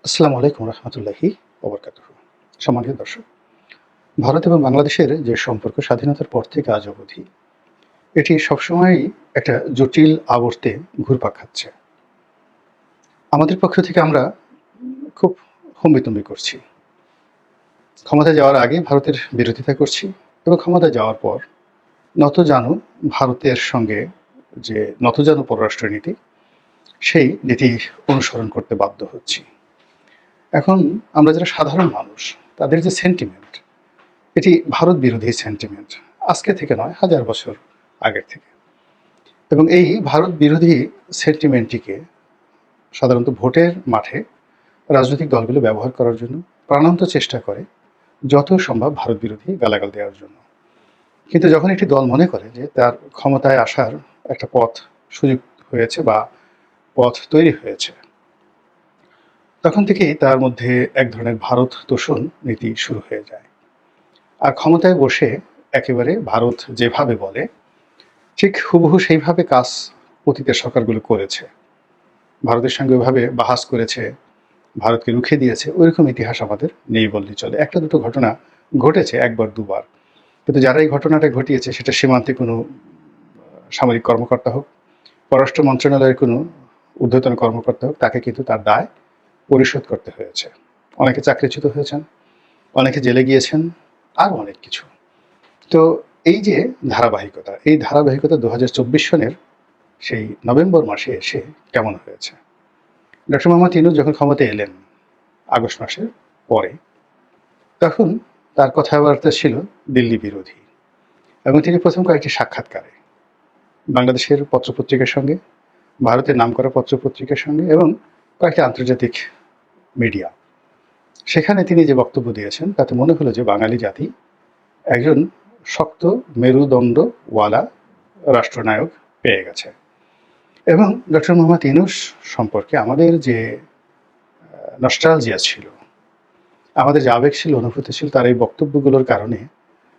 আসসালামু আলাইকুম রহমতুল্লাহি ওবরকাতুহু। সম্মানিত দর্শক, ভারত এবং বাংলাদেশের যে সম্পর্ক স্বাধীনতার পর থেকে আজ অবধি, এটি সবসময়ই একটা জটিল আবর্তে ঘুরপাক খাচ্ছে। আমাদের পক্ষ থেকে আমরা খুব হম্বিতম্বি করছি। ক্ষমতায় যাওয়ার আগে ভারতের বিরোধিতা করছি এবং ক্ষমতায় যাওয়ার পর নতজানু ভারতের সঙ্গে যে নতজানু পররাষ্ট্রনীতি, সেই নীতি অনুসরণ করতে বাধ্য হচ্ছি। এখন আমরা যারা সাধারণ মানুষ, তাদের যে সেন্টিমেন্ট, এটি ভারত বিরোধী সেন্টিমেন্ট। আজকে থেকে নয়, হাজার বছর আগের থেকে। এবং এই ভারত বিরোধী সেন্টিমেন্টটিকে সাধারণত ভোটের মাঠে রাজনৈতিক দলগুলো ব্যবহার করার জন্য প্রাণান্ত চেষ্টা করে, যত সম্ভব ভারত বিরোধী গালাগাল দেওয়ার জন্য। কিন্তু যখন একটি দল মনে করে যে তার ক্ষমতায় আসার একটা পথ সুযোগ হয়েছে বা পথ তৈরি হয়েছে, তখন থেকেই তার মধ্যে এক ধরনের ভারত তোষণ নীতি শুরু হয়ে যায়। আর ক্ষমতায় বসে একেবারে ভারত যেভাবে বলে, ঠিক হুবহু সেইভাবে কাজ অতীতের সরকারগুলো করেছে। ভারতের সঙ্গে ওইভাবে বাহাস করেছে, ভারতকে রুখে দিয়েছে, ওইরকম ইতিহাস আমাদের নেই বললেই চলে। একটা দুটো ঘটনা ঘটেছে, একবার দুবার। কিন্তু যারা এই ঘটনাটা ঘটিয়েছে, সেটা সীমান্তে কোনো সামরিক কর্মকর্তা হোক, পররাষ্ট্র মন্ত্রণালয়ের কোনো ঊর্ধ্বতন কর্মকর্তা হোক, তাকে কিন্তু তার দায় পরিশোধ করতে হয়েছে। অনেকে চাকরিচ্যুত হয়েছেন, অনেকে জেলে গিয়েছেন, আরও অনেক কিছু। তো এই যে ধারাবাহিকতা, এই ধারাবাহিকতা 2024 সনের সেই নভেম্বর মাসে এসে কেমন হয়েছে। ডক্টর মোহাম্মদ ইউনূস যখন ক্ষমতায় এলেন আগস্ট মাসের পরে, তখন তার কথাবার্তা ছিল দিল্লি বিরোধী। এবং তিনি প্রথম কয়েকটি সাক্ষাৎকারে বাংলাদেশের পত্রপত্রিকার সঙ্গে, ভারতের নামকরা পত্রপত্রিকার সঙ্গে এবং কয়েকটি আন্তর্জাতিক মিডিয়া, সেখানে তিনি যে বক্তব্য দিয়েছেন, তাতে মনে হলো যে বাঙালি জাতি একজন শক্ত মেরুদণ্ডওয়ালা রাষ্ট্রনায়ক পেয়ে গেছে। এবং ডক্টর মোহাম্মদ ইউনূস সম্পর্কে আমাদের যে নস্টালজিয়া ছিল, আমাদের যে আবেগ ছিল, অনুভূতি ছিল, তার এই বক্তব্যগুলোর কারণে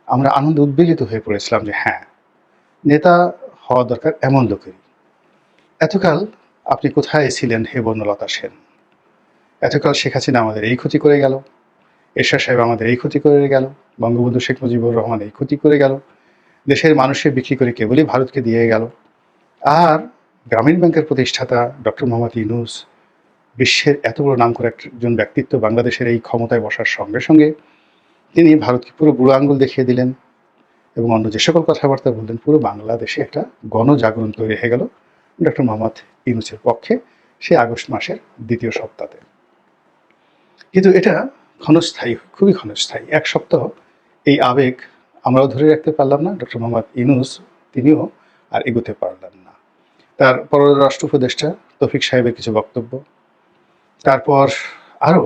আমরা আনন্দ উদ্বেলিত হয়ে পড়েছিলাম যে হ্যাঁ, নেতা হওয়া দরকার এমন লোকেরই। এতকাল আপনি কোথায় ছিলেন হে বনলতা সেন? এতকাল শেখ হাসিনা আমাদের এই ক্ষতি করে গেল, এরশাদ সাহেব আমাদের এই ক্ষতি করে গেল, বঙ্গবন্ধু শেখ মুজিবুর রহমান এই ক্ষতি করে গেল, দেশের মানুষের বিক্রি করে কেবলই ভারতকে দিয়ে গেল। আর গ্রামীণ ব্যাংকের প্রতিষ্ঠাতা ডক্টর মোহাম্মদ ইউনূস, বিশ্বের এত বড় নামকরা একজন ব্যক্তিত্ব, বাংলাদেশের এই ক্ষমতায় বসার সঙ্গে সঙ্গে তিনি ভারতকে পুরো বুড়ো আঙ্গুল দেখিয়ে দিলেন এবং অন্য যে সকল কথাবার্তা বললেন, পুরো বাংলাদেশে একটা গণজাগরণ তৈরি হয়ে গেল ডক্টর মোহাম্মদ ইউনূসের পক্ষে সেই আগস্ট মাসের দ্বিতীয় সপ্তাহে। কিন্তু এটা ক্ষণস্থায়ী, খুবই ক্ষণস্থায়ী। এক সপ্তাহ এই আবেগ আমরাও ধরে রাখতে পারলাম না, ডক্টর মোহাম্মদ ইউনূস তিনিও আর এগোতে পারলেন না। তার পররাষ্ট্র উপদেষ্টা তৌফিক সাহেবের কিছু বক্তব্য, তারপর আরও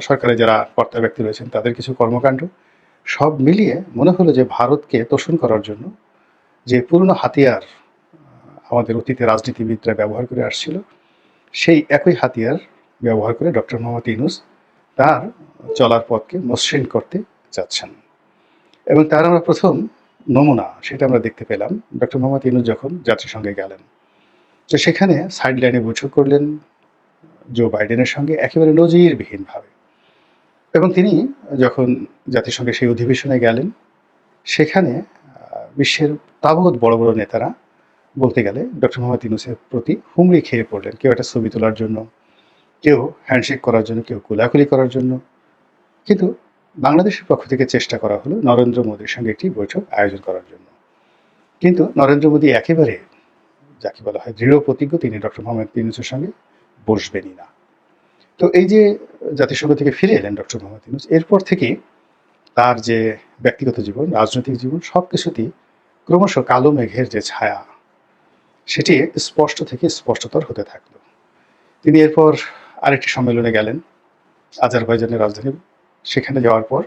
সরকারে যারা কর্তা ব্যক্তি রয়েছেন তাদের কিছু কর্মকাণ্ড, সব মিলিয়ে মনে হলো যে ভারতকে তোষণ করার জন্য যে পুরনো হাতিয়ার আমাদের অতীতে রাজনীতিবিদরা ব্যবহার করে আসছিল, সেই একই হাতিয়ার ব্যবহার করে ডক্টর মোহাম্মদ ইউনূস তার চলার পথকে মসৃণ করতে যাচ্ছেন। এবং তার আমরা প্রথম নমুনা সেটা আমরা দেখতে পেলাম ডক্টর মোহাম্মদ ইউনূস যখন জাতিসংঘে গেলেন। তো সেখানে সাইড লাইনে বৈঠক করলেন জো বাইডেনের সঙ্গে একেবারে নজিরবিহীনভাবে। এবং তিনি যখন জাতিসংঘের সেই অধিবেশনে গেলেন, সেখানে বিশ্বের তাবৎ বড় বড় নেতারা বলতে গেলে ডক্টর মোহাম্মদ ইউনূসের প্রতি হুমড়ি খেয়ে পড়লেন। কেউ একটা ছবি তোলার জন্য, কেউ হ্যান্ডশেক করার জন্য, কেউ কোলাকুলি করার জন্য। কিন্তু বাংলাদেশের পক্ষ থেকে চেষ্টা করা হলো নরেন্দ্র মোদীর সঙ্গে একটি বৈঠক আয়োজন করার জন্য। কিন্তু নরেন্দ্র মোদী একেবারে যাকে বলা হয় দৃঢ় প্রতিজ্ঞ, তিনি ডক্টর মোহাম্মদ ইউনূসের সঙ্গে বসবেনই না। তো এই যে জাতিসংঘ থেকে ফিরে এলেন ডক্টর মোহাম্মদ ইউনূস, এরপর থেকে তার যে ব্যক্তিগত জীবন, রাজনৈতিক জীবন, সব কিছুতেই ক্রমশ কালো মেঘের যে ছায়া, সেটি স্পষ্ট থেকে স্পষ্টতর হতে থাকলো। তিনি এরপর আরেকটি সম্মেলনে গেলেন, আজারবাইজানের রাজধানী। সেখানে যাওয়ার পর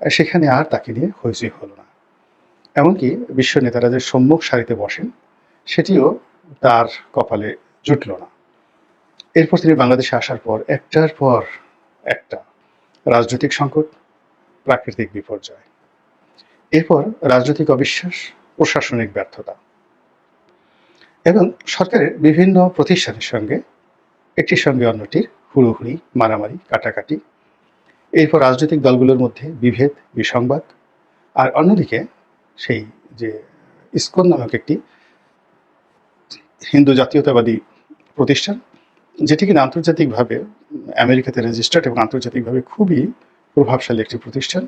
সেখানে আর তাকে নিয়ে হইচই হলো না। এমনকি বিশ্ব নেতারা যে সম্মুখ সারিতে বসেন, সেটিও তার কপালে জুটল না। এরপর তিনি বাংলাদেশে আসার পর একটার পর একটা রাজনৈতিক সংকট, প্রাকৃতিক বিপর্যয়, এরপর রাজনৈতিক অবিশ্বাস, প্রশাসনিক ব্যর্থতা এবং সরকারের বিভিন্ন প্রতিষ্ঠানের সঙ্গে একটির সঙ্গে অন্যটির হুড়োহুড়ি, মারামারি, কাটাকাটি, এরপর রাজনৈতিক দলগুলোর মধ্যে বিভেদ, বিসংবাদ, আর অন্যদিকে সেই যে ইসকন নামক একটি হিন্দু জাতীয়তাবাদী প্রতিষ্ঠান, যেটি কিনা আন্তর্জাতিকভাবে আমেরিকাতে রেজিস্টার্ড এবং আন্তর্জাতিকভাবে খুবই প্রভাবশালী একটি প্রতিষ্ঠান।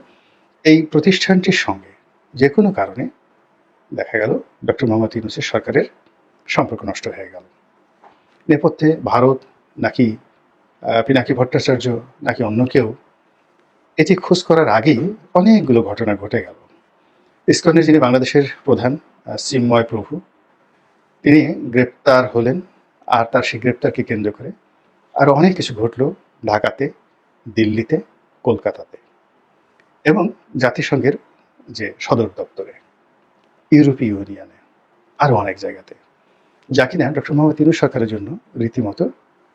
এই প্রতিষ্ঠানটির সঙ্গে যে কোনো কারণে দেখা গেল ডক্টর মোহাম্মদ ইউনূসের সরকারের সম্পর্ক নষ্ট হয়ে গেল। নেপথ্যে ভারত নাকি পিনাকি ভট্টাচার্য নাকি অন্য কেউ, এটি খোঁজ করার আগেই অনেকগুলো ঘটনা ঘটে গেল। ইসকনের যিনি বাংলাদেশের প্রধান চিন্ময় প্রভু, তিনি গ্রেপ্তার হলেন, আর তার সেই গ্রেপ্তারকে কেন্দ্র করে আরও অনেক কিছু ঘটল ঢাকাতে, দিল্লিতে, কলকাতাতে এবং জাতিসংঘের যে সদর দপ্তরে, ইউরোপীয় ইউনিয়নে, আরও অনেক জায়গাতে, যা কিনা ডক্টর মোহাম্মদ ইউনূস সরকারের জন্য রীতিমতো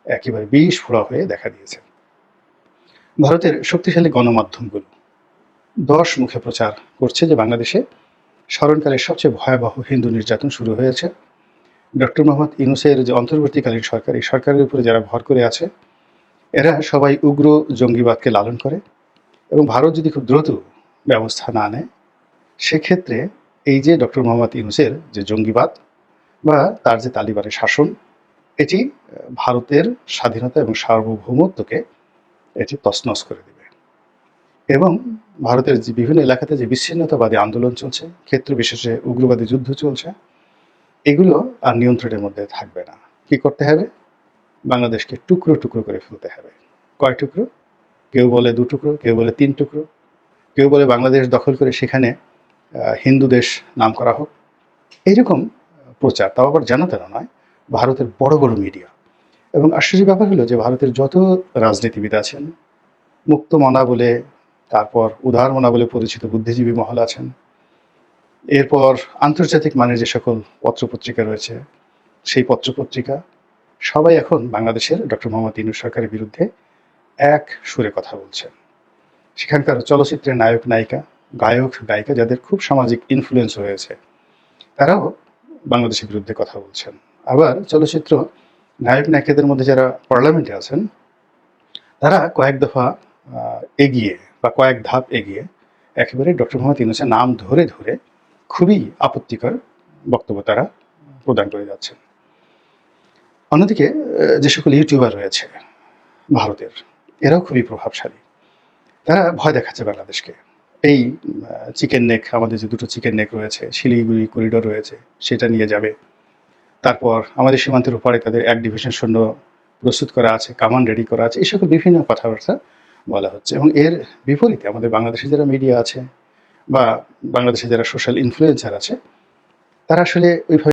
একেবারে বিষ ফোড়া হয়ে দেখা দিয়েছে। ভারতের শক্তিশালী গণমাধ্যমগুলো 10 মুখে প্রচার করছে যে বাংলাদেশে স্মরণকালের সবচেয়ে ভয়াবহ হিন্দু নির্যাতন শুরু হয়েছে। ডক্টর মোহাম্মদ ইউনূসের যে অন্তর্বর্তীকালীন সরকার, এই সরকারের উপরে যারা ভর করে আছে, এরা সবাই উগ্র জঙ্গিবাদকে লালন করে, এবং ভারত যদি খুব দ্রুত ব্যবস্থা না নেয়, সেক্ষেত্রে এই যে ডক্টর মোহাম্মদ ইউনূসের যে জঙ্গিবাদ বা তার যে তালিবানের শাসন, এটি ভারতের স্বাধীনতা এবং সার্বভৌমত্বকে এটি তছনছ করে দেবে। এবং ভারতের যে বিভিন্ন এলাকাতে যে বিচ্ছিন্নতাবাদী আন্দোলন চলছে, ক্ষেত্র বিশেষে উগ্রবাদী যুদ্ধ চলছে, এগুলো আর নিয়ন্ত্রণের মধ্যে থাকবে না। কি করতে হবে? বাংলাদেশকে টুকরো টুকরো করে ফেলতে হবে। কয় টুকরো? কেউ বলে 2 টুকরো, কেউ বলে 3 টুকরো, কেউ বলে বাংলাদেশ দখল করে সেখানে হিন্দু দেশ নাম করা হোক। এইরকম প্রচার, তাও আবার জানা তেনা নয়, ভারতের বড় বড় মিডিয়া। এবং আশ্চর্য ব্যাপার হলো যে ভারতের যত রাজনীতিবিদ আছেন, মুক্তমনা বলে, তারপর উদারমনা বলে পরিচিত বুদ্ধিজীবী মহল আছেন, এরপর আন্তর্জাতিক মানের যে সকল পত্রপত্রিকা রয়েছে, সেই পত্রপত্রিকা সবাই এখন বাংলাদেশের ডক্টর মোহাম্মদ ইউনূস সরকারের বিরুদ্ধে এক সুরে কথা বলছেন। সেখানকার চলচ্চিত্রের নায়ক নায়িকা, গায়ক গায়িকা যাদের খুব সামাজিক ইনফ্লুয়েন্স রয়েছে, তারাও বাংলাদেশের বিরুদ্ধে কথা বলছেন। আবার চলচ্চিত্র নায়ক নায়িকাদের মধ্যে যারা পার্লামেন্টে আছেন, তারা কয়েক দফা এগিয়ে বা কয়েক ধাপ এগিয়ে একেবারে ডক্টর মোহাম্মদ ইউনূসের নাম ধরে ধরে খুবই আপত্তিকর বক্তব্য তারা প্রদান করে যাচ্ছেন। অন্যদিকে যে সকল ইউটিউবার রয়েছে ভারতের, এরাও খুবই প্রভাবশালী। তারা ভয় দেখাচ্ছে বাংলাদেশকে। এই চিকেন নেক, আমাদের যে 2টো চিকেন নেক রয়েছে, শিলিগুড়ি করিডোর রয়েছে, সেটা নিয়ে যাবে। তারপর আমাদের সীমান্তের উপরে তাদের 1 ডিভিশন সৈন্য প্রস্তুত করা আছে, কামান রেডি করা আছে, এই সকল বিভিন্ন কথাবার্তা বলা হচ্ছে। এবং এর বিপরীতে আমাদের বাংলাদেশে যারা মিডিয়া আছে বা বাংলাদেশে যারা সোশ্যাল ইনফ্লুয়েন্সার আছে, তারা আসলে ওইভাবে